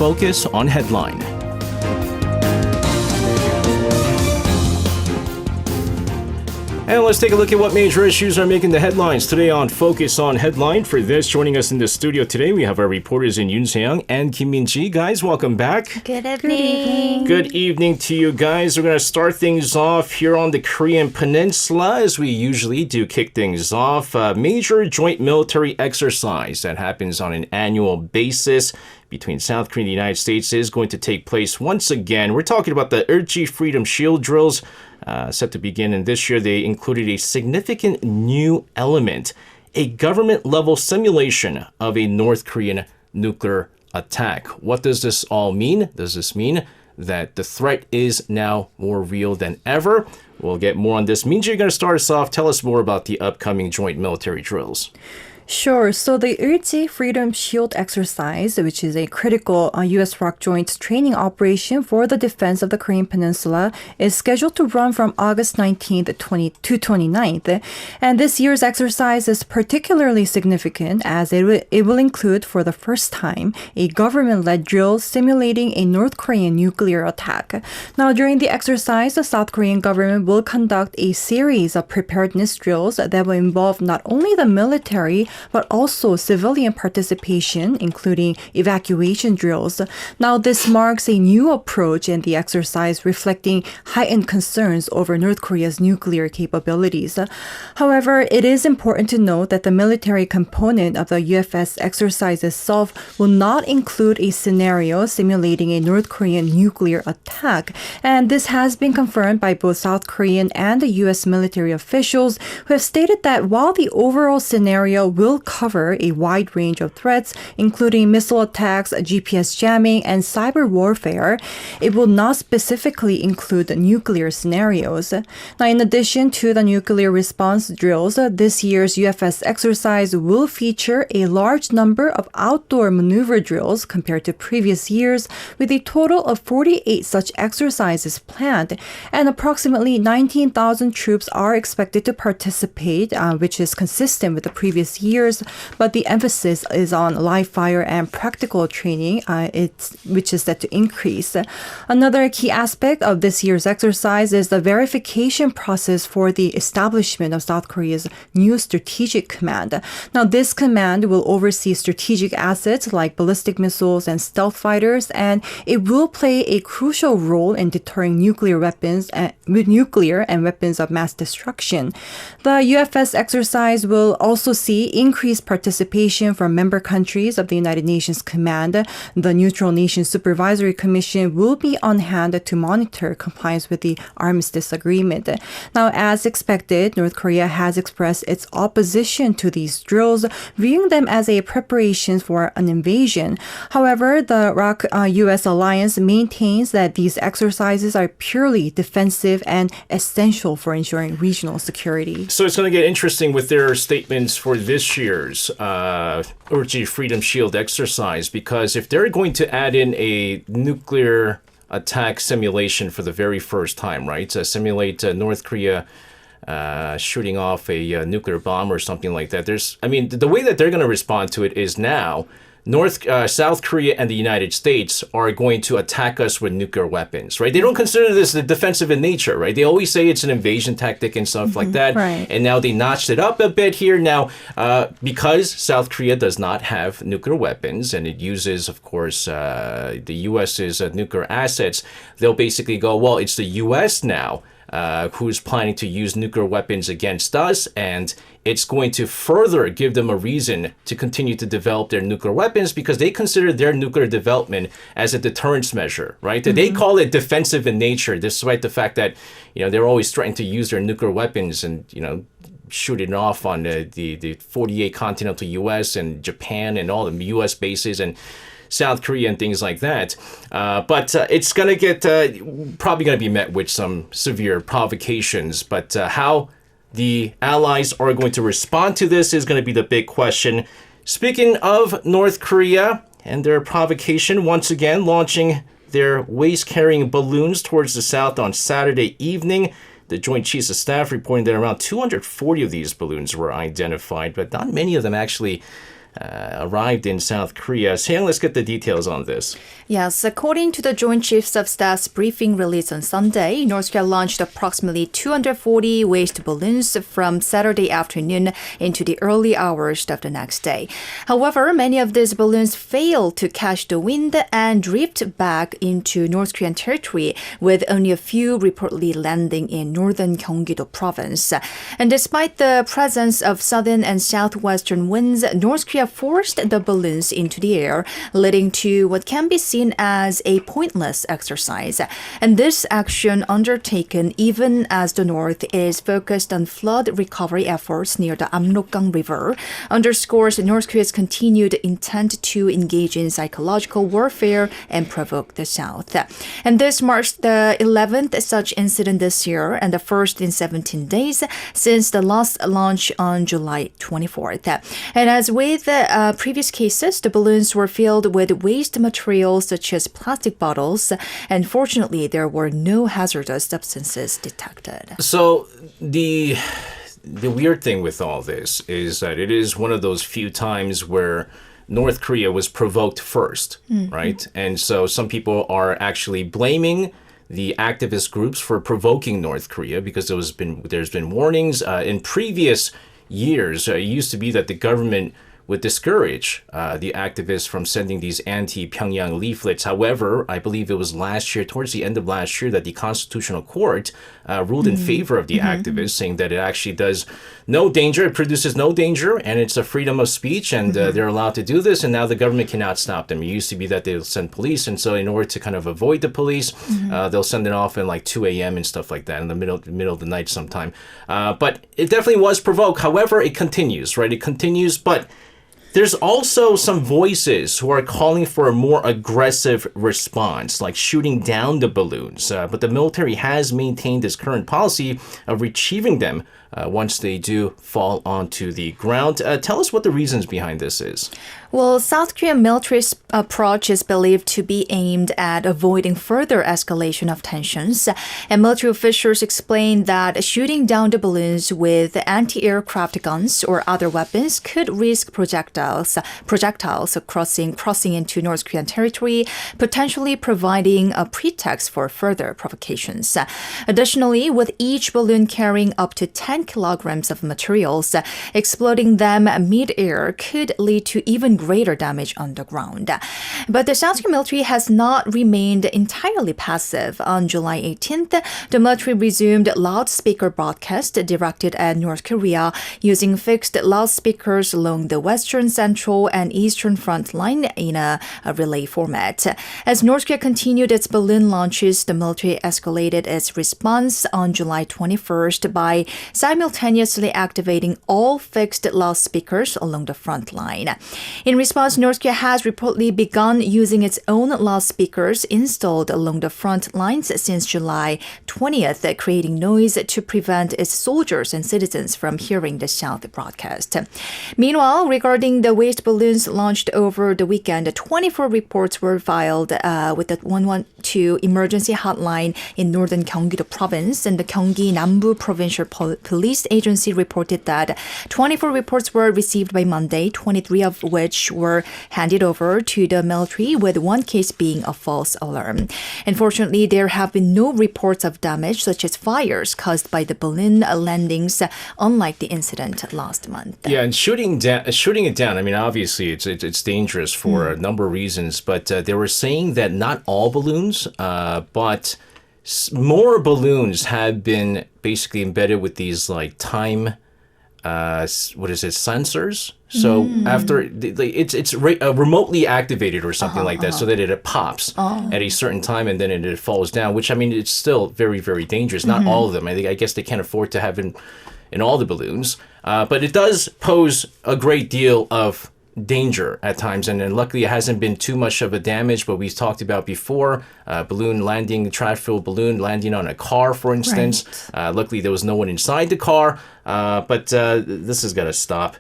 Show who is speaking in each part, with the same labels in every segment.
Speaker 1: Focus on Headline. And let's take a look at what major issues are making the headlines today on Focus on Headline. For this, joining us in the studio today, we have our reporters in Yoon Suk Yeol and Kim Min-ji. Guys, welcome back.
Speaker 2: Good evening.
Speaker 1: Good evening to you guys. We're going to start things off here on the Korean Peninsula, as we usually do kick things off. A major joint military exercise that happens on an annual basis between South Korea and the United States is going to take place once again. We're talking about the Ulchi Freedom Shield drills. Set to begin, and this year they included a significant new element, a government-level simulation of a North Korean nuclear attack. What does this all mean? Does this mean that the threat is now more real than ever? We'll get more on this. Min-ji, you're going to start us off. Tell us more about the upcoming joint military drills.
Speaker 2: Sure. So the Ulchi Freedom Shield exercise, which is a critical U.S. ROK Joint training operation for the defense of the Korean Peninsula, is scheduled to run from August 19th to 29th. And this year's exercise is particularly significant as it will include, for the first time, a government-led drill simulating a North Korean nuclear attack. Now, during the exercise, the South Korean government will conduct a series of preparedness drills that will involve not only the military, but also civilian participation, including evacuation drills. Now, this marks a new approach in the exercise, reflecting heightened concerns over North Korea's nuclear capabilities. However, it is important to note that the military component of the UFS exercise itself will not include a scenario simulating a North Korean nuclear attack. And this has been confirmed by both South Korean and the U.S. military officials, who have stated that while the overall scenario will cover a wide range of threats, including missile attacks, GPS jamming, and cyber warfare, it will not specifically include nuclear scenarios. Now, in addition to the nuclear response drills, this year's UFS exercise will feature a large number of outdoor maneuver drills compared to previous years, with a total of 48 such exercises planned, and approximately 19,000 troops are expected to participate, which is consistent with the previous years, but the emphasis is on live fire and practical training, which is set to increase. Another key aspect of this year's exercise is the verification process for the establishment of South Korea's new strategic command. Now, this command will oversee strategic assets like ballistic missiles and stealth fighters, and it will play a crucial role in deterring nuclear and weapons of mass destruction. The UFS exercise will also see increased participation from member countries of the United Nations Command. The Neutral Nations Supervisory Commission will be on hand to monitor compliance with the Armistice Agreement. Now, as expected, North Korea has expressed its opposition to these drills, viewing them as a preparation for an invasion. However, the ROK-US alliance maintains that these exercises are purely defensive and essential for ensuring regional security.
Speaker 1: So it's going to get interesting with their statements for this year's Ulchi Freedom Shield exercise, because if they're going to add in a nuclear attack simulation for the very first time, right, to simulate North Korea shooting off a nuclear bomb or something like that, the way that they're going to respond to it is now South Korea and the United States are going to attack us with nuclear weapons, right? They don't consider this defensive in nature, right? They always say it's an invasion tactic and stuff like that.
Speaker 2: Right.
Speaker 1: And now they notched it up a bit here. Now, because South Korea does not have nuclear weapons and it uses, of course, the U.S.'s nuclear assets, they'll basically go, well, it's the U.S. now who's planning to use nuclear weapons against us, and it's going to further give them a reason to continue to develop their nuclear weapons, because they consider their nuclear development as a deterrence measure, right? Mm-hmm. They call it defensive in nature, despite the fact that, they're always threatening to use their nuclear weapons and, shoot it off on the 48 continental U.S. and Japan and all the U.S. bases and South Korea and things like that. But it's going to get probably going to be met with some severe provocations. But how the allies are going to respond to this is going to be the big question. Speaking of North Korea and their provocation, once again launching their waist-carrying balloons towards the south on Saturday evening. The Joint Chiefs of Staff reporting that around 240 of these balloons were identified, but not many of them actually arrived in South Korea. Seung, let's get the details on this.
Speaker 2: Yes, according to the Joint Chiefs of Staff's briefing released on Sunday, North Korea launched approximately 240 waste balloons from Saturday afternoon into the early hours of the next day. However, many of these balloons failed to catch the wind and drift back into North Korean territory, with only a few reportedly landing in northern Gyeonggi-do province. And despite the presence of southern and southwestern winds, North Korea forced the balloons into the air, leading to what can be seen as a pointless exercise. And this action, undertaken even as the North is focused on flood recovery efforts near the Amrokgang River, underscores North Korea's continued intent to engage in psychological warfare and provoke the South. And this marks the 11th such incident this year and the first in 17 days since the last launch on July 24th. And as with previous cases, the balloons were filled with waste materials such as plastic bottles, and fortunately there were no hazardous substances detected.
Speaker 1: So the weird thing with all this is that it is one of those few times where North Korea was provoked first, right? And so some people are actually blaming the activist groups for provoking North Korea because there's been warnings in previous years. It used to be that the government would discourage the activists from sending these anti-Pyongyang leaflets. However, I believe it was last year, towards the end of last year, that the Constitutional Court ruled in favor of the activists, saying that it actually does no danger, it produces no danger, and it's a freedom of speech, and they're allowed to do this, and now the government cannot stop them. It used to be that they'll send police, and so in order to kind of avoid the police, they'll send it off in like 2 a.m. and stuff like that, in the middle of the night sometime. But it definitely was provoked. However, it continues, right? It continues, but there's also some voices who are calling for a more aggressive response, like shooting down the balloons. But the military has maintained its current policy of retrieving them once they do fall onto the ground. Tell us what the reasons behind this is.
Speaker 2: Well, South Korean military's approach is believed to be aimed at avoiding further escalation of tensions. And military officials explain that shooting down the balloons with anti-aircraft guns or other weapons could risk projectiles crossing into North Korean territory, potentially providing a pretext for further provocations. Additionally, with each balloon carrying up to 10 kilograms of materials, exploding them mid-air could lead to even greater damage on the ground. But the South Korean military has not remained entirely passive. On July 18th, the military resumed loudspeaker broadcast directed at North Korea using fixed loudspeakers along the western, central, and eastern front line in a relay format. As North Korea continued its balloon launches, the military escalated its response on July 21st by simultaneously activating all fixed loudspeakers along the front line. In response, North Korea has reportedly begun using its own loudspeakers installed along the front lines since July 20th, creating noise to prevent its soldiers and citizens from hearing the South broadcast. Meanwhile, regarding the waste balloons launched over the weekend, 24 reports were filed with the 112 emergency hotline in northern Gyeonggi-do province, and the Gyeonggi Nambu Provincial Police Agency reported that 24 reports were received by Monday, 23 of which were handed over to the military, with one case being a false alarm. Unfortunately, there have been no reports of damage, such as fires caused by the balloon landings, unlike the incident last month.
Speaker 1: Yeah, and shooting it down, I mean, obviously it's dangerous for a number of reasons, but they were saying that not all balloons, but more balloons have been basically embedded with these like time sensors. So after it's remotely activated or something like that, so that it pops at a certain time and then it falls down. Which, I mean, it's still very, very dangerous. Not all of them. I guess they can't afford to have in all the balloons, but it does pose a great deal of danger at times, and then luckily it hasn't been too much of a damage. But we've talked about before, trash-filled balloon landing on a car, for instance. Right. Luckily there was no one inside the car, but this has got to stop.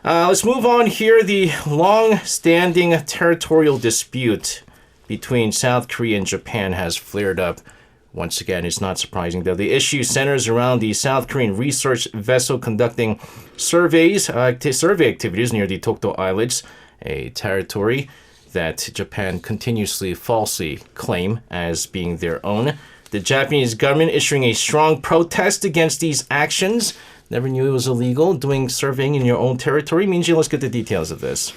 Speaker 1: Let's move on here. The long-standing territorial dispute between South Korea and Japan has flared up Once again, it's not surprising, though. The issue centers around the South Korean research vessel conducting survey activities near the Dokdo Islets, a territory that Japan continuously falsely claim as being their own. The Japanese government issuing a strong protest against these actions. Never knew it was illegal. Doing surveying in your own territory. Minji, let's get the details of this.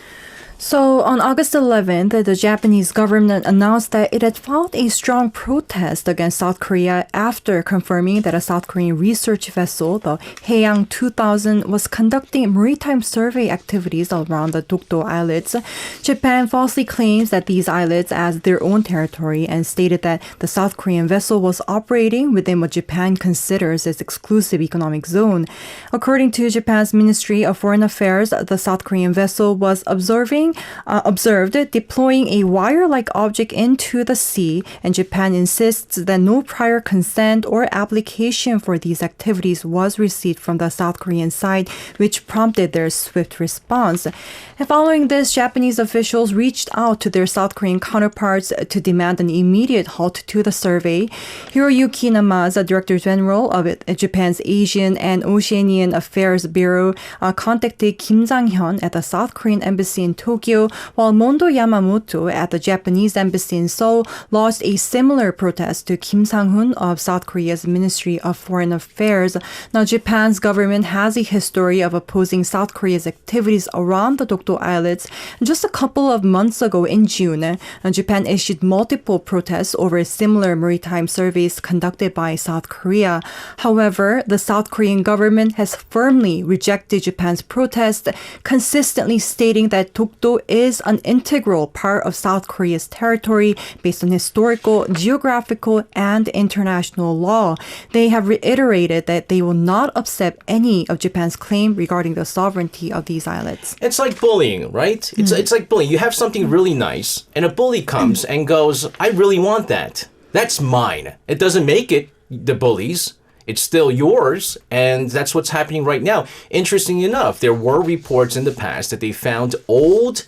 Speaker 2: So on August 11th, the Japanese government announced that it had filed a strong protest against South Korea after confirming that a South Korean research vessel, the Haeyang 2000, was conducting maritime survey activities around the Dokdo Islets. Japan falsely claims that these islets as their own territory and stated that the South Korean vessel was operating within what Japan considers its exclusive economic zone. According to Japan's Ministry of Foreign Affairs, the South Korean vessel was observed deploying a wire-like object into the sea, and Japan insists that no prior consent or application for these activities was received from the South Korean side, which prompted their swift response. And following this, Japanese officials reached out to their South Korean counterparts to demand an immediate halt to the survey. Hiroyuki Namaza, Director General of Japan's Asian and Oceanian Affairs Bureau, contacted Kim Yong-hyun at the South Korean embassy in Tokyo, while Mondo Yamamoto at the Japanese embassy in Seoul launched a similar protest to Kim Sang-hoon of South Korea's Ministry of Foreign Affairs. Now, Japan's government has a history of opposing South Korea's activities around the Dokdo Islets. Just a couple of months ago in June, Japan issued multiple protests over similar maritime surveys conducted by South Korea. However, the South Korean government has firmly rejected Japan's protest, consistently stating that Dokdo is an integral part of South Korea's territory based on historical, geographical, and international law. They have reiterated that they will not accept any of Japan's claim regarding the sovereignty of these islets.
Speaker 1: It's like bullying, right? It's like bullying. You have something really nice, and a bully comes and goes, I really want that. That's mine. It doesn't make it the bully's. It's still yours, and that's what's happening right now. Interesting enough, there were reports in the past that they found old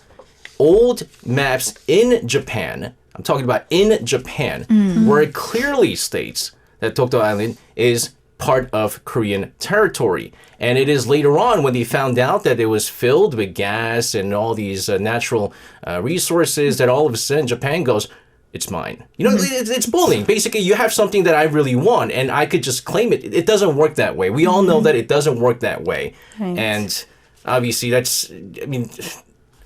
Speaker 1: maps in Japan. I'm talking about in Japan, where it clearly states that Dokdo Island is part of Korean territory. And it is later on when they found out that it was filled with gas and all these natural resources that all of a sudden Japan goes, it's mine. You know, it's bullying. Basically, you have something that I really want, and I could just claim it. It doesn't work that way. We all know that it doesn't work that way.
Speaker 2: Right.
Speaker 1: And obviously, that's,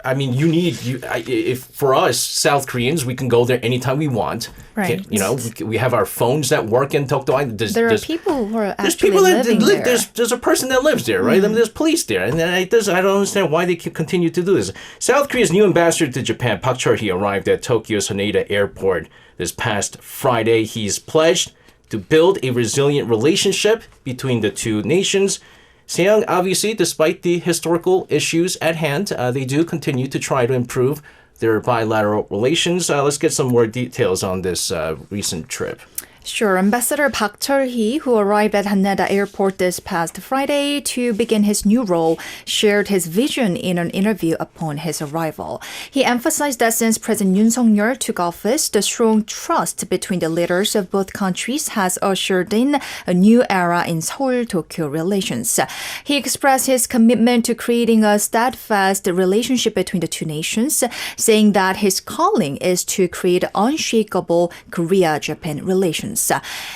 Speaker 1: if for us, South Koreans, we can go there anytime we want.
Speaker 3: Right.
Speaker 1: You know, we have our phones that work in Dokdo Island.
Speaker 3: There are people who are
Speaker 1: there's
Speaker 3: actually
Speaker 1: people that
Speaker 3: living
Speaker 1: live
Speaker 3: there.
Speaker 1: There's a person that lives there, right? I mean, there's police there, and I don't understand why they continue to do this. South Korea's new ambassador to Japan, Park Cheol-hee, arrived at Tokyo's Haneda Airport this past Friday. He's pledged to build a resilient relationship between the two nations. Seoul, obviously, despite the historical issues at hand, they do continue to try to improve their bilateral relations. Let's get some more details on this recent trip.
Speaker 3: Sure. Ambassador Park Cheol-hee, who arrived at Haneda Airport this past Friday to begin his new role, shared his vision in an interview upon his arrival. He emphasized that since President Yoon Suk Yeol took office, the strong trust between the leaders of both countries has ushered in a new era in Seoul-Tokyo relations. He expressed his commitment to creating a steadfast relationship between the two nations, saying that his calling is to create unshakable Korea-Japan relations.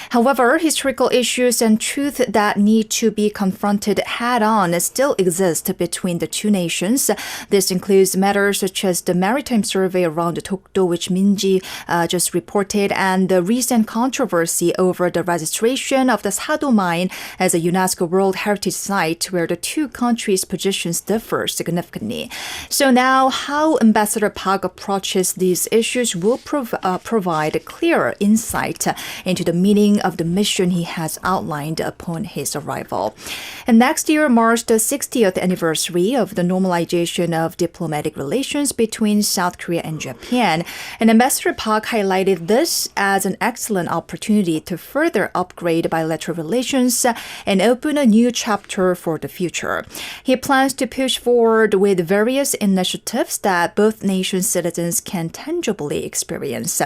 Speaker 3: However, historical issues and truth that need to be confronted head-on still exist between the two nations. This includes matters such as the maritime survey around Dokdo, which Minji just reported, and the recent controversy over the registration of the Sado mine as a UNESCO World Heritage Site, where the two countries' positions differ significantly. So now, how Ambassador Park approaches these issues will provide clearer insight into the meaning of the mission he has outlined upon his arrival. And next year marks the 60th anniversary of the normalization of diplomatic relations between South Korea and Japan. And Ambassador Park highlighted this as an excellent opportunity to further upgrade bilateral relations and open a new chapter for the future. He plans to push forward with various initiatives that both nations' citizens can tangibly experience.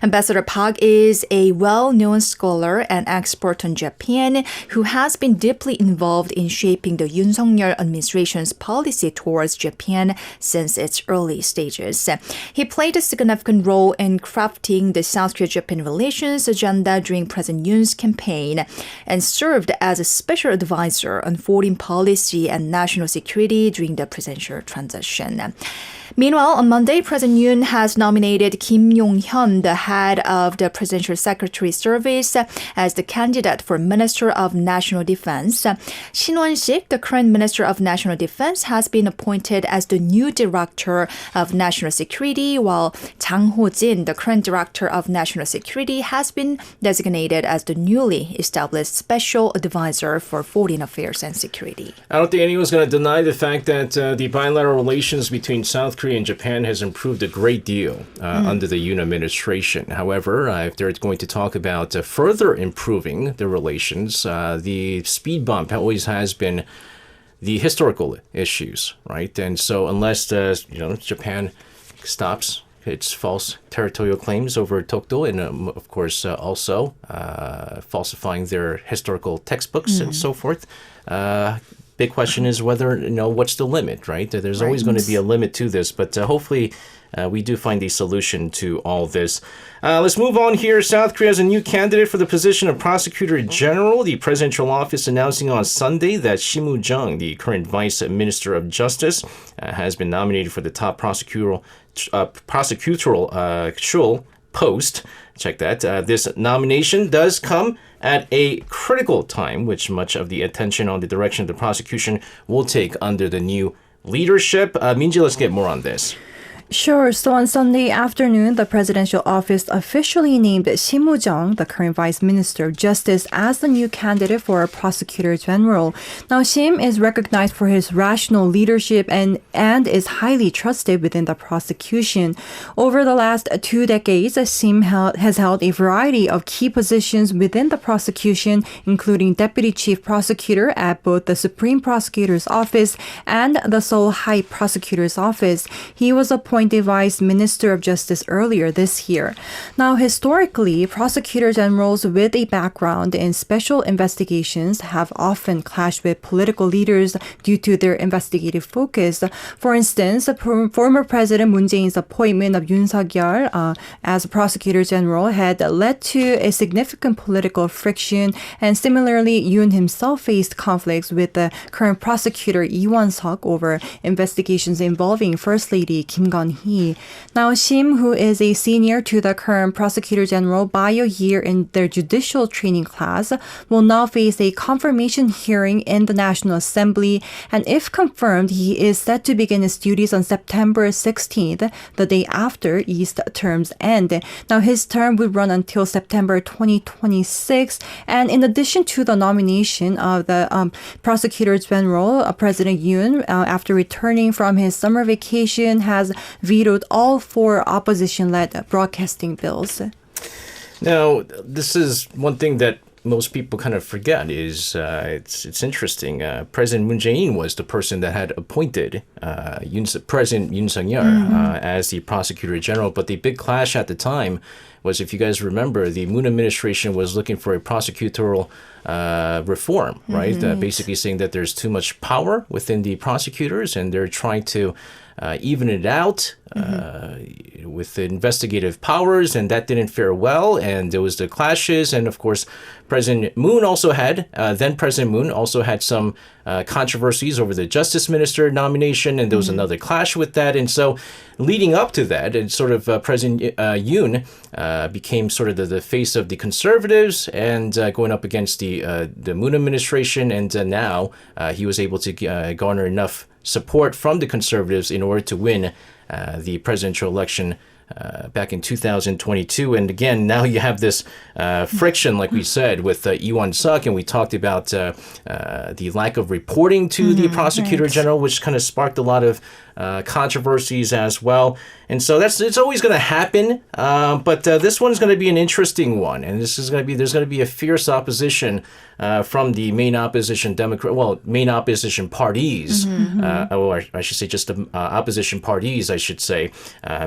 Speaker 3: Ambassador Park is a well well-known scholar and expert on Japan who has been deeply involved in shaping the Yoon Suk Yeol administration's policy towards Japan since its early stages. He played a significant role in crafting the South Korea-Japan relations agenda during President Yoon's campaign and served as a special advisor on foreign policy and national security during the presidential transition. Meanwhile, on Monday, President Yoon has nominated Kim Yong-hyun, the head of the Presidential Secretary Service, as the candidate for Minister of National Defense. Shin Won-sik, the current Minister of National Defense, has been appointed as the new Director of National Security, while Chang Ho-jin, the current Director of National Security, has been designated as the newly established Special Advisor for Foreign Affairs and Security.
Speaker 1: I don't think anyone's going to deny the fact that the bilateral relations between South Korea and Japan has improved a great deal under the Yoon administration. However, if they're going to talk about further improving the relations, the speed bump always has been the historical issues, right? And so unless Japan stops its false territorial claims over Dokdo and, of course, also falsifying their historical textbooks and so forth, big question is whether, what's the limit, right? There's always going to be a limit to this, but hopefully we do find a solution to all this. Let's move on here. South Korea has a new candidate for the position of Prosecutor General. The presidential office announcing on Sunday that Shim Woo-jung, the current Vice Minister of Justice, has been nominated for the top prosecutorial post. Check that. This nomination does come at a critical time, which much of the attention on the direction of the prosecution will take under the new leadership. Minji, let's get more on this.
Speaker 2: Sure. So on Sunday afternoon, the presidential office officially named Shim Woo-jung, the current Vice Minister of Justice, as the new candidate for Prosecutor General. Now, Shim is recognized for his rational leadership and is highly trusted within the prosecution. Over the last 2 decades, Shim has held a variety of key positions within the prosecution, including Deputy Chief Prosecutor at both the Supreme Prosecutor's Office and the Seoul High Prosecutor's Office. He was appointed Vice Minister of Justice earlier this year. Now, historically, prosecutor generals with a background in special investigations have often clashed with political leaders due to their investigative focus. For instance, former President Moon Jae-in's appointment of Yoon Suk Yeol as Prosecutor General had led to a significant political friction, and similarly, Yoon himself faced conflicts with the current prosecutor Lee Won-suk over investigations involving First Lady Kim Yong-hyun. Now, Shim, who is a senior to the current Prosecutor General by a year in their judicial training class, will now face a confirmation hearing in the National Assembly, and if confirmed, he is set to begin his duties on September 16th, the day after Lee's term's end. Now, his term would run until September 2026, and in addition to the nomination of the Prosecutor General, President Yoon, after returning from his summer vacation, has vetoed all 4 opposition-led broadcasting bills.
Speaker 1: Now, this is one thing that most people kind of forget is it's interesting. President Moon Jae-in was the person that had appointed President Yoon Suk Yeol as the Prosecutor General, but the big clash at the time was, if you guys remember, the Moon administration was looking for a prosecutorial reform, right? Basically saying that there's too much power within the prosecutors and they're trying to even it out with the investigative powers, and that didn't fare well, and there was the clashes, and of course President Moon also had some controversies over the Justice Minister nomination, and there was another clash with that, and so leading up to that, and sort of President Yoon became sort of the face of the conservatives and going up against the Moon administration, and now he was able to garner enough support from the conservatives in order to win the presidential election back in 2022. And again, now you have this friction, like we said, with Lee Won-suk, and we talked about the lack of reporting to the prosecutor general, which kind of sparked a lot of controversies as well. And so it's always going to happen, but this one's going to be an interesting one, and there's going to be a fierce opposition from the main opposition main opposition parties, or I should say just the opposition parties, I should say,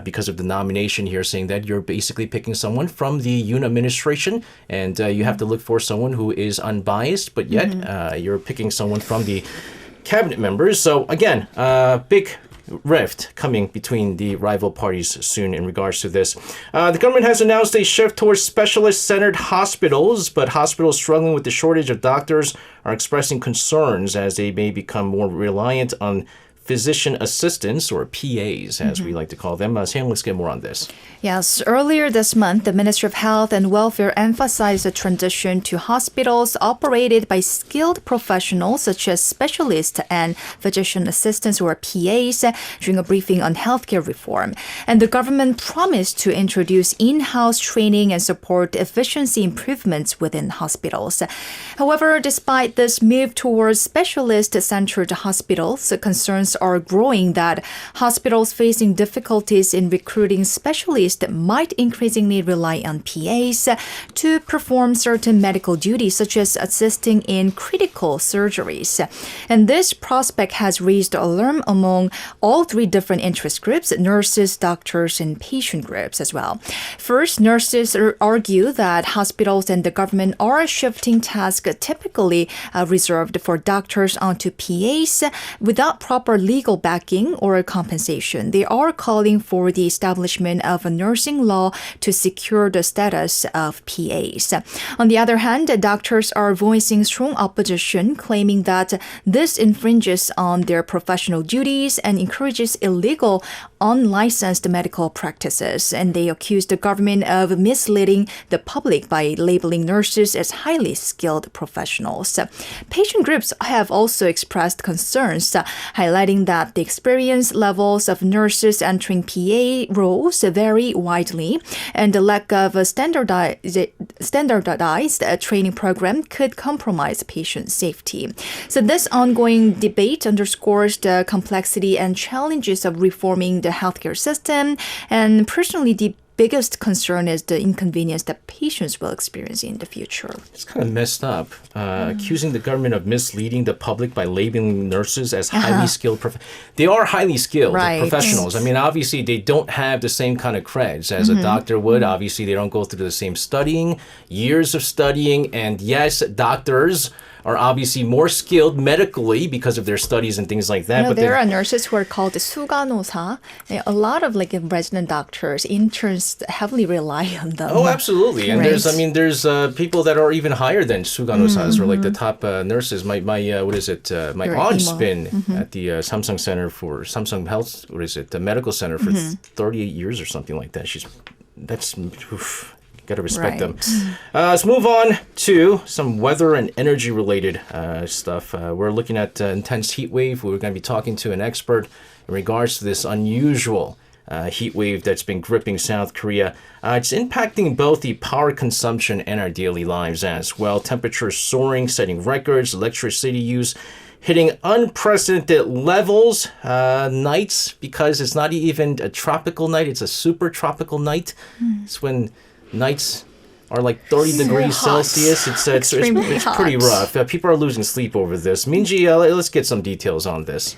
Speaker 1: because of the nomination here, saying that you're basically picking someone from the Yoon administration, and you have to look for someone who is unbiased, but yet you're picking someone from the cabinet members. So again, big rift coming between the rival parties soon in regards to this. The government has announced a shift towards specialist-centered hospitals, but hospitals struggling with the shortage of doctors are expressing concerns as they may become more reliant on physician assistants, or PAs, as we like to call them. Sam, let's get more on this.
Speaker 3: Yes, earlier this month, the Ministry of Health and Welfare emphasized the transition to hospitals operated by skilled professionals such as specialists and physician assistants, or PAs, during a briefing on healthcare reform. And the government promised to introduce in-house training and support efficiency improvements within hospitals. However, despite this move towards specialist-centered hospitals, concerns are growing that hospitals facing difficulties in recruiting specialists might increasingly rely on PAs to perform certain medical duties, such as assisting in critical surgeries. And this prospect has raised alarm among all three different interest groups: nurses, doctors, and patient groups as well. First, nurses argue that hospitals and the government are shifting tasks typically reserved for doctors onto PAs without proper legal backing or compensation. They are calling for the establishment of a nursing law to secure the status of PAs. On the other hand, doctors are voicing strong opposition, claiming that this infringes on their professional duties and encourages illegal, unlicensed medical practices. And they accuse the government of misleading the public by labeling nurses as highly skilled professionals. Patient groups have also expressed concerns, highlighting that the experience levels of nurses entering PA roles vary widely, and the lack of a standardized training program could compromise patient safety. So this ongoing debate underscores the complexity and challenges of reforming the healthcare system, and personally, the biggest concern is the inconvenience that patients will experience in the future.
Speaker 1: It's kind of messed up, accusing the government of misleading the public by labeling nurses as highly skilled. They are highly skilled professionals. I mean, obviously, they don't have the same kind of creds as a doctor would. Obviously, they don't go through the same studying, years of studying. And yes, doctors are obviously more skilled medically because of their studies and things like that.
Speaker 3: But there are nurses who are called 수간호사. A lot of resident doctors, interns heavily rely on them.
Speaker 1: Oh, absolutely. And there's people that are even higher than 수간호사s, or like the top nurses. My aunt's been at the Samsung Center for Samsung Health, the medical center for 38 years or something like that. Got to respect them. Let's move on to some weather and energy related stuff. We're looking at intense heat wave. We're going to be talking to an expert in regards to this unusual heat wave that's been gripping South Korea. It's impacting both the power consumption and our daily lives as well. Temperatures soaring, setting records, electricity use hitting unprecedented levels. Nights, because it's not even a tropical night, it's a super tropical night. It's when nights are like 30 degrees Celsius. It's pretty rough. People are losing sleep over this. Minji, let's get some details on this.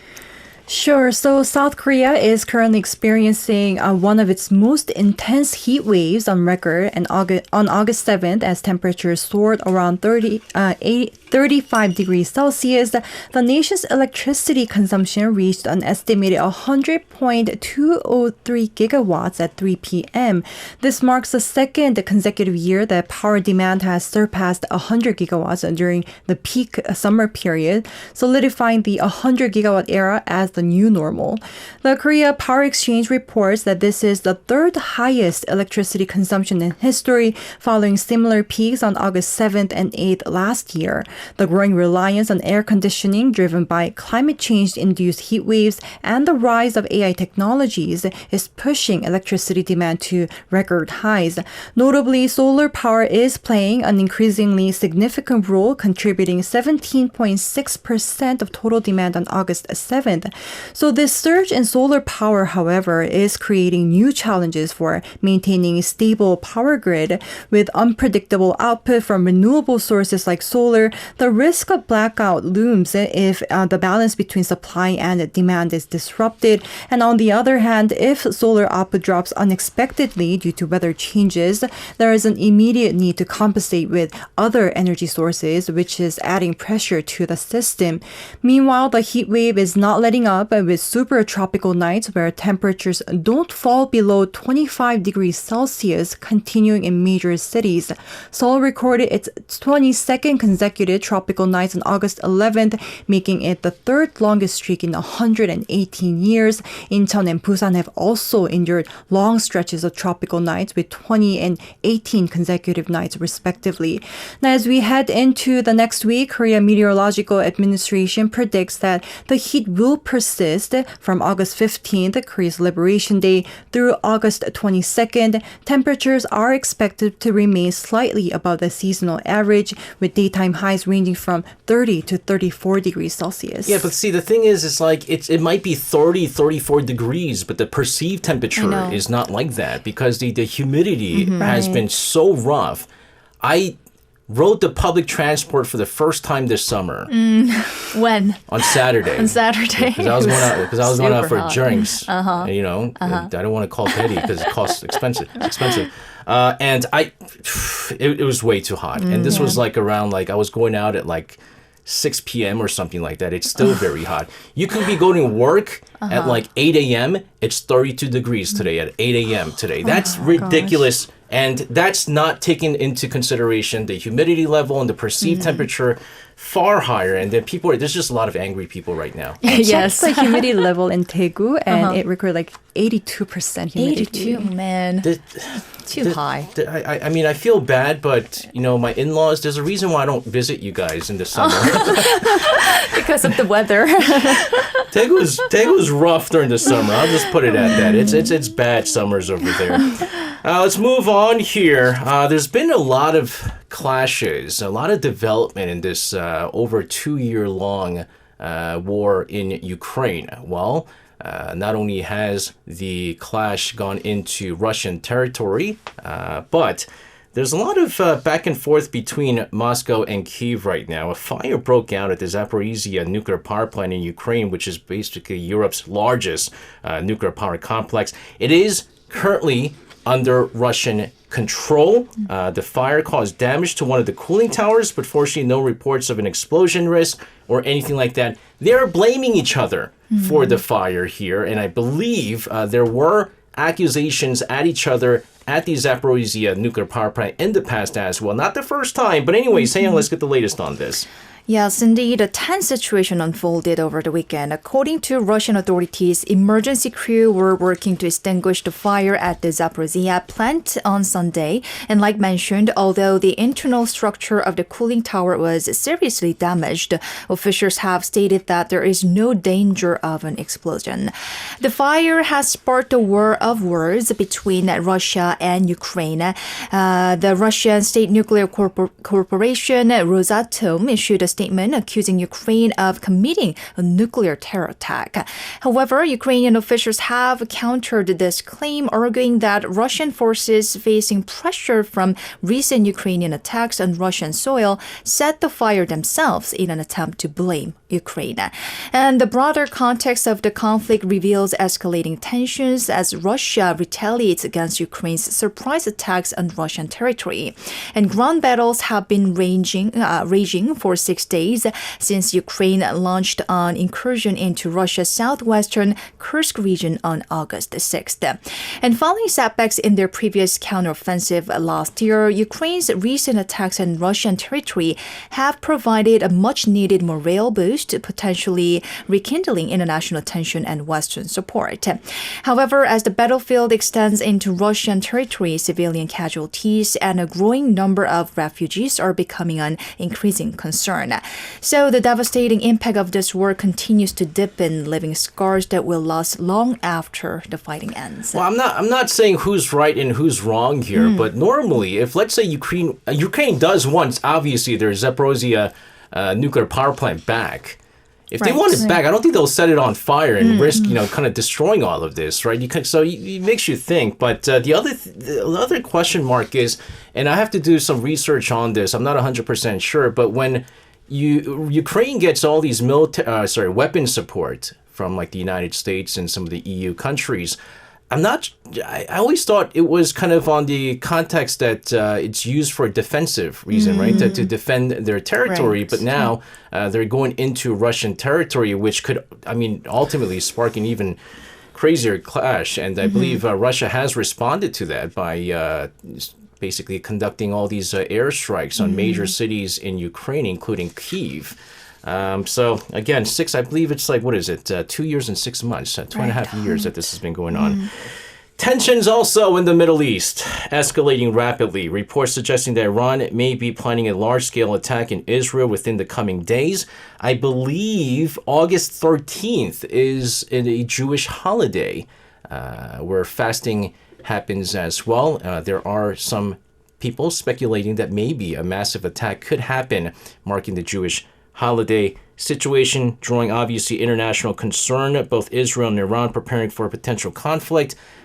Speaker 2: Sure. So South Korea is currently experiencing one of its most intense heat waves on record, and on August 7th, as temperatures soared around 35 degrees Celsius, the nation's electricity consumption reached an estimated 100.203 gigawatts at 3 p.m. This marks the second consecutive year that power demand has surpassed 100 gigawatts during the peak summer period, solidifying the 100 gigawatt era as the new normal. The Korea Power Exchange reports that this is the third highest electricity consumption in history, following similar peaks on August 7th and 8th last year. The growing reliance on air conditioning driven by climate change-induced heat waves and the rise of AI technologies is pushing electricity demand to record highs. Notably, solar power is playing an increasingly significant role, contributing 17.6% of total demand on August 7th. So this surge in solar power, however, is creating new challenges for maintaining a stable power grid. With unpredictable output from renewable sources like solar, the risk of blackout looms if the balance between supply and demand is disrupted. And on the other hand, if solar output drops unexpectedly due to weather changes, there is an immediate need to compensate with other energy sources, which is adding pressure to the system. Meanwhile, the heat wave is not letting up with super tropical nights where temperatures don't fall below 25 degrees Celsius continuing in major cities. Seoul recorded its 22nd consecutive tropical nights on August 11th, making it the third longest streak in 118 years. Incheon and Busan have also endured long stretches of tropical nights with 20 and 18 consecutive nights respectively. Now, as we head into the next week, Korea Meteorological Administration predicts that the heat will persist from August 15th, Korea's Liberation Day, through August 22nd. Temperatures are expected to remain slightly above the seasonal average, with daytime highs ranging from 30 to 34 degrees Celsius.
Speaker 1: Yeah, but see, the thing is, it's like it might be 30, 34 degrees, but the perceived temperature is not like that because the humidity has been so rough. I rode the public transport for the first time this summer.
Speaker 3: When?
Speaker 1: On Saturday.
Speaker 3: On Saturday.
Speaker 1: Because I was going out for
Speaker 3: hot.
Speaker 1: drinks. And, you know, I don't want to call petty because it costs expensive. It's expensive. And it was way too hot. And this was like around, like, I was going out at like 6 p.m. or something like that. It's still very hot. You could be going to work at like 8 a.m. It's 32 degrees today at 8 a.m. today. That's ridiculous. Gosh. And that's not taking into consideration the humidity level and the perceived temperature far higher. And then there's just a lot of angry people right now.
Speaker 2: Yes. The humidity level in Daegu, and it recorded like 82% humidity.
Speaker 3: 82, man. Too high.
Speaker 1: I mean, I feel bad, but, you know, my in-laws, there's a reason why I don't visit you guys in the summer.
Speaker 3: Because of the weather.
Speaker 1: Daegu's rough during the summer. I'll just put it at that. It's bad summers over there. Let's move on here. There's been a lot of clashes, a lot of development in this over 2-year-long war in Ukraine. Well, not only has the clash gone into Russian territory, but there's a lot of back and forth between Moscow and Kyiv right now. A fire broke out at the Zaporizhzhia nuclear power plant in Ukraine, which is basically Europe's largest nuclear power complex. It is currently under Russian control. The fire caused damage to one of the cooling towers, but fortunately no reports of an explosion risk or anything like that. They're blaming each other for the fire here, and I believe there were accusations at each other at the Zaporizhzhia nuclear power plant in the past as well. Not the first time, but anyway, Sayoung, let's get the latest on this.
Speaker 3: Yes, indeed, a tense situation unfolded over the weekend. According to Russian authorities, emergency crew were working to extinguish the fire at the Zaporizhzhia plant on Sunday. And like mentioned, although the internal structure of the cooling tower was seriously damaged, officials have stated that there is no danger of an explosion. The fire has sparked a war of words between Russia and Ukraine. The Russian State Nuclear Corporation, Rosatom, issued a statement accusing Ukraine of committing a nuclear terror attack. However, Ukrainian officials have countered this claim, arguing that Russian forces facing pressure from recent Ukrainian attacks on Russian soil set the fire themselves in an attempt to blame Ukraine. And the broader context of the conflict reveals escalating tensions as Russia retaliates against Ukraine's surprise attacks on Russian territory. And ground battles have been raging for 6 days since Ukraine launched an incursion into Russia's southwestern Kursk region on August 6th. And following setbacks in their previous counteroffensive last year, Ukraine's recent attacks on Russian territory have provided a much-needed morale boost, potentially rekindling international attention and Western support. However, as the battlefield extends into Russian territory, civilian casualties and a growing number of refugees are becoming an increasing concern. Ukraine. So the devastating impact of this war continues to deepen, leaving scars that will last long after the fighting ends.
Speaker 1: Well, I'm not saying who's right and who's wrong here, but normally, if let's say Ukraine does want, obviously, their Zaporizhzhia nuclear power plant back. If they want it back, I don't think they'll set it on fire and risk, kind of destroying all of this, right? It makes you think. But the other question mark is, and I have to do some research on this. I'm not 100% sure, but when Ukraine gets all these weapon support from like the United States and some of the EU countries, I always thought it was kind of on the context that it's used for a defensive reason, right? To defend their territory. Right. But now they're going into Russian territory, which could, ultimately spark an even crazier clash. And I believe Russia has responded to that by basically conducting all these airstrikes on major cities in Ukraine, including Kyiv. So again, I believe it's like, what is it? 2 years and 6 months, 2.5 years that this has been going on. Tensions also in the Middle East, escalating rapidly. Reports suggesting that Iran may be planning a large-scale attack in Israel within the coming days. I believe August 13th is a Jewish holiday where fasting happens as well. There are some people speculating that maybe a massive attack could happen, marking the Jewish holiday situation, drawing obviously international concern. Both Israel and Iran preparing for a potential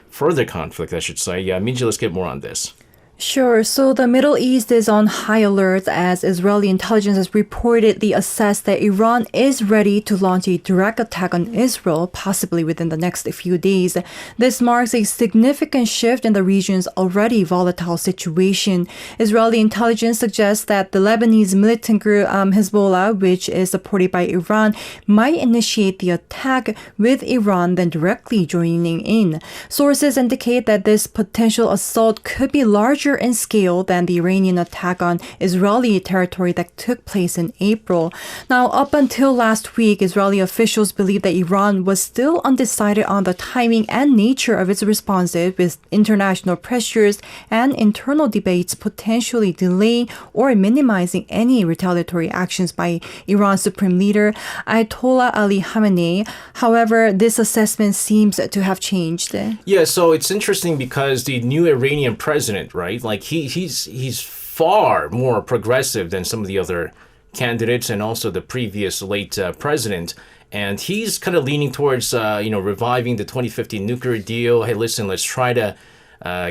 Speaker 1: further conflict, I should say. Yeah, Minji, let's get more on this.
Speaker 2: Sure. So the Middle East is on high alert as Israeli intelligence has reportedly assessed that Iran is ready to launch a direct attack on Israel, possibly within the next few days. This marks a significant shift in the region's already volatile situation. Israeli intelligence suggests that the Lebanese militant group Hezbollah, which is supported by Iran, might initiate the attack with Iran then directly joining in. Sources indicate that this potential assault could be larger in scale than the Iranian attack on Israeli territory that took place in April. Now, up until last week, Israeli officials believed that Iran was still undecided on the timing and nature of its responses, with international pressures and internal debates potentially delaying or minimizing any retaliatory actions by Iran's supreme leader, Ayatollah Ali Khamenei. However, this assessment seems to have changed.
Speaker 1: Yeah, so it's interesting because the new Iranian president, right? Like he's far more progressive than some of the other candidates and also the previous late president. And he's kind of leaning towards, reviving the 2015 nuclear deal. Hey, listen, let's try to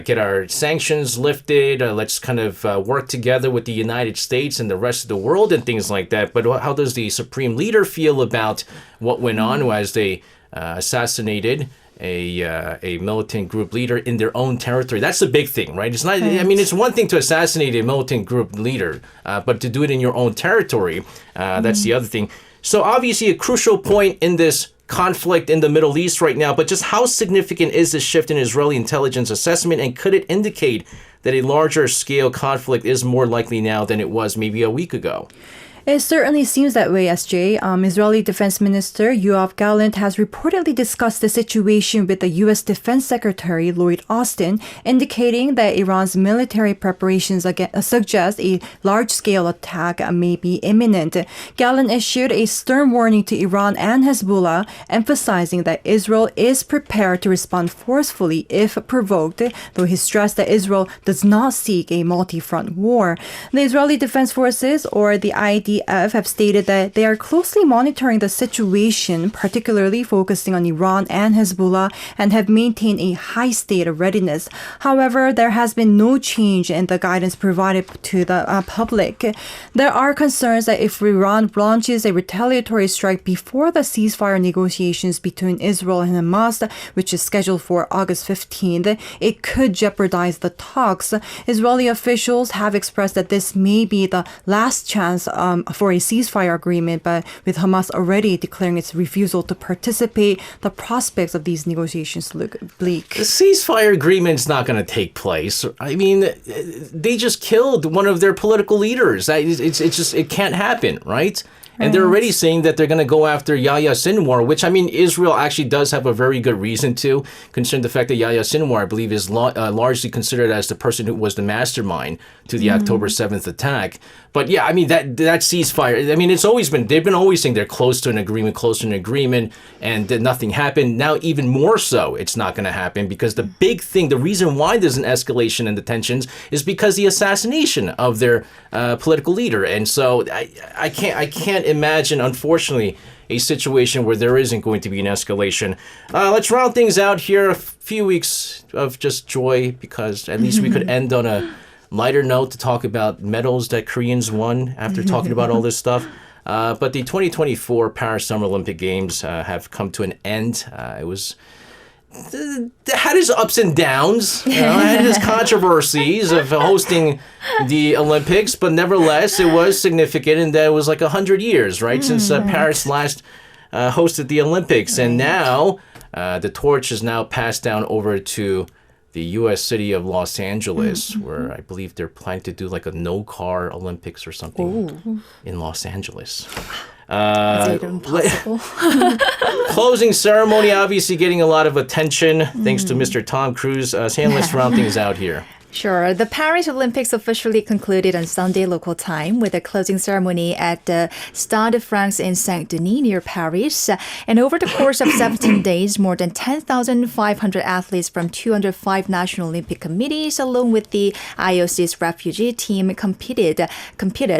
Speaker 1: get our sanctions lifted. Let's kind of work together with the United States and the rest of the world and things like that. But how does the supreme leader feel about what went on as they assassinated a militant group leader in their own territory? That's the big thing, right? It's not. It's one thing to assassinate a militant group leader, but to do it in your own territory, that's the other thing. So obviously a crucial point in this conflict in the Middle East right now, but just how significant is this shift in Israeli intelligence assessment, and could it indicate that a larger scale conflict is more likely now than it was maybe a week ago?
Speaker 2: It certainly seems that way, SJ. Israeli Defense Minister Yoav Gallant has reportedly discussed the situation with the U.S. Defense Secretary Lloyd Austin, indicating that Iran's military preparations suggest a large-scale attack may be imminent. Gallant issued a stern warning to Iran and Hezbollah, emphasizing that Israel is prepared to respond forcefully if provoked, though he stressed that Israel does not seek a multi-front war. The Israeli Defense Forces, or the IDF, have stated that they are closely monitoring the situation, particularly focusing on Iran and Hezbollah, and have maintained a high state of readiness. However, there has been no change in the guidance provided to the public. There are concerns that if Iran launches a retaliatory strike before the ceasefire negotiations between Israel and Hamas, which is scheduled for August 15th, it could jeopardize the talks. Israeli officials have expressed that this may be the last chance for a ceasefire agreement, but with Hamas already declaring its refusal to participate, the prospects of these negotiations look bleak.
Speaker 1: The ceasefire agreement's not going to take place. I mean, they just killed one of their political leaders. It can't happen, right? And they're already saying that they're going to go after Yahya Sinwar, which, Israel actually does have a very good reason to, considering the fact that Yahya Sinwar, I believe, is largely considered as the person who was the mastermind to the October 7th attack. But yeah, I mean that ceasefire. I mean they've been always saying they're close to an agreement, and that nothing happened. Now even more so, it's not going to happen because the reason why there's an escalation in the tensions is because the assassination of their political leader, and so I can't imagine, unfortunately, a situation where there isn't going to be an escalation. Let's round things out here. A few weeks of just joy because at least we could end on a lighter note to talk about medals that Koreans won after talking about all this stuff. But the 2024 Paris Summer Olympic Games have come to an end. It had its ups and downs. It had its controversies of hosting the Olympics, but nevertheless, it was significant in that it was like 100 years, right, since Paris last hosted the Olympics. And now the torch is now passed down over to the U.S. city of Los Angeles, where I believe they're planning to do like a no-car Olympics or something in Los Angeles.
Speaker 3: Is it impossible?
Speaker 1: Closing ceremony, obviously getting a lot of attention thanks to Mr. Tom Cruise. Sam, let's round things out here.
Speaker 3: Sure. The Paris Olympics officially concluded on Sunday local time with a closing ceremony at the Stade de France in Saint-Denis near Paris. And over the course of 17 days, more than 10,500 athletes from 205 national Olympic committees, along with the IOC's refugee team, competed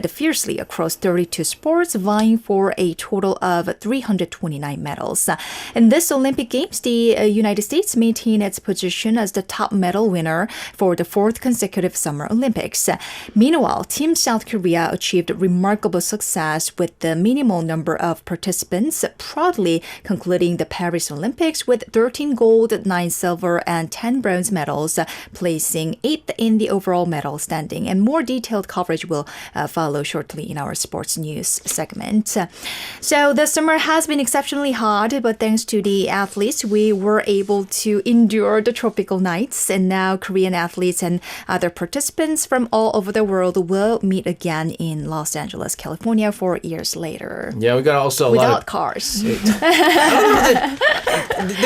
Speaker 3: fiercely across 32 sports, vying for a total of 329 medals. In this Olympic Games, the United States maintained its position as the top medal winner for the fourth consecutive Summer Olympics. Meanwhile, Team South Korea achieved remarkable success with the minimal number of participants, proudly concluding the Paris Olympics with 13 gold, 9 silver, and 10 bronze medals, placing 8th in the overall medal standing. And more detailed coverage will follow shortly in our sports news segment. So the summer has been exceptionally hot, but thanks to the athletes, we were able to endure the tropical nights. And now Korean athletes and other participants from all over the world will meet again in Los Angeles, California 4 years later.
Speaker 1: Yeah, we got also a
Speaker 3: without
Speaker 1: lot of
Speaker 3: cars.
Speaker 1: They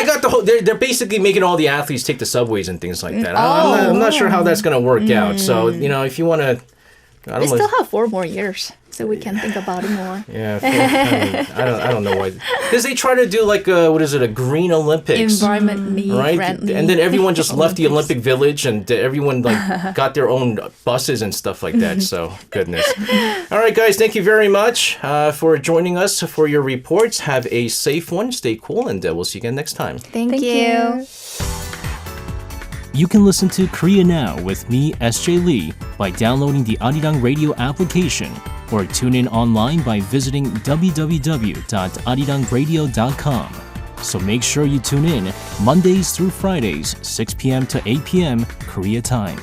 Speaker 1: got the whole. They're basically making all the athletes take the subways and things like that. I'm not sure how that's going to work out. So if you want to,
Speaker 3: we still have 4 more years. So we can think about it more.
Speaker 1: Yeah, I don't know why. Because they try to do like a Green Olympics,
Speaker 3: environmentally friendly,
Speaker 1: and then everyone just left the Olympic Village, and everyone got their own buses and stuff like that. So goodness. All right, guys, thank you very much for joining us for your reports. Have a safe one, stay cool, and we'll see you again next time.
Speaker 3: Thank you.
Speaker 4: You can listen to Korea Now with me, SJ Lee, by downloading the Arirang Radio application or tune in online by visiting www.arirangradio.com. So make sure you tune in Mondays through Fridays, 6 p.m. to 8 p.m. Korea time.